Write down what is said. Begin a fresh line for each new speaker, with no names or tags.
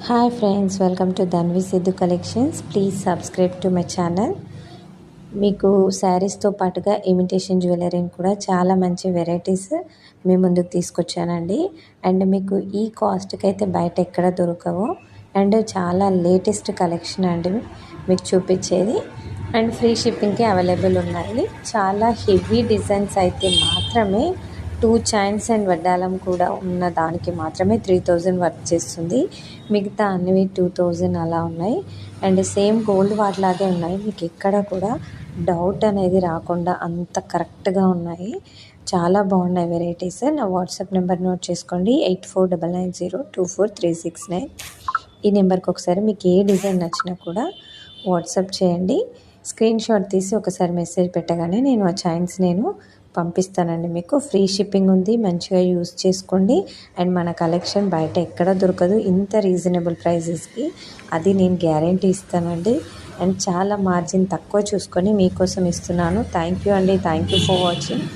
Hi friends, welcome to Dhanvi Siddhu collections. Please subscribe to my channel. మీకు శారీస్తో పాటుగా imitation జ్యువెలరీని కూడా చాలా మంచి వెరైటీస్ మీ ముందుకు తీసుకొచ్చానండి. అండ్ మీకు ఈ కాస్ట్కి అయితే బయట ఎక్కడ దొరకవు. అండ్ చాలా లేటెస్ట్ కలెక్షన్ అండి మీకు చూపించేది. అండ్ ఫ్రీ షిప్పింగ్కి అవైలబుల్ ఉన్నాయి. చాలా హెవీ డిజైన్స్ అయితే మాత్రమే 2 చైన్స్ అండ్ వడ్డాలం కూడా ఉన్న దానికి మాత్రమే 3000 వర్క్ చేస్తుంది. మిగతా అన్నివి 2000 అలా ఉన్నాయి. అండ్ సేమ్ గోల్డ్ వాటిలాగే ఉన్నాయి. మీకు ఎక్కడ కూడా డౌట్ అనేది రాకుండా అంత కరెక్ట్గా ఉన్నాయి. చాలా బాగున్నాయి వెరైటీస్. నా వాట్సాప్ నెంబర్ నోట్ చేసుకోండి, 8499024369. ఈ నెంబర్కి ఒకసారి మీకు ఏ డిజైన్ నచ్చినా కూడా వాట్సాప్ చేయండి. స్క్రీన్ షాట్ తీసి ఒకసారి మెసేజ్ పెట్టగానే నేను ఆ చైన్స్ పంపిస్తానండి. మీకు ఫ్రీ షిప్పింగ్ ఉంది, మంచిగా యూస్ చేసుకోండి. అండ్ మన కలెక్షన్ బయట ఎక్కడ దొరకదు ఇంత రీజనబుల్ ప్రైజెస్కి, అది నేను గ్యారంటీ ఇస్తానండి. అండ్ చాలా మార్జిన్ తక్కువ చూసుకొని మీకోసం ఇస్తున్నాను. థ్యాంక్ యూ అండి, థ్యాంక్ యూ ఫర్ వాచింగ్.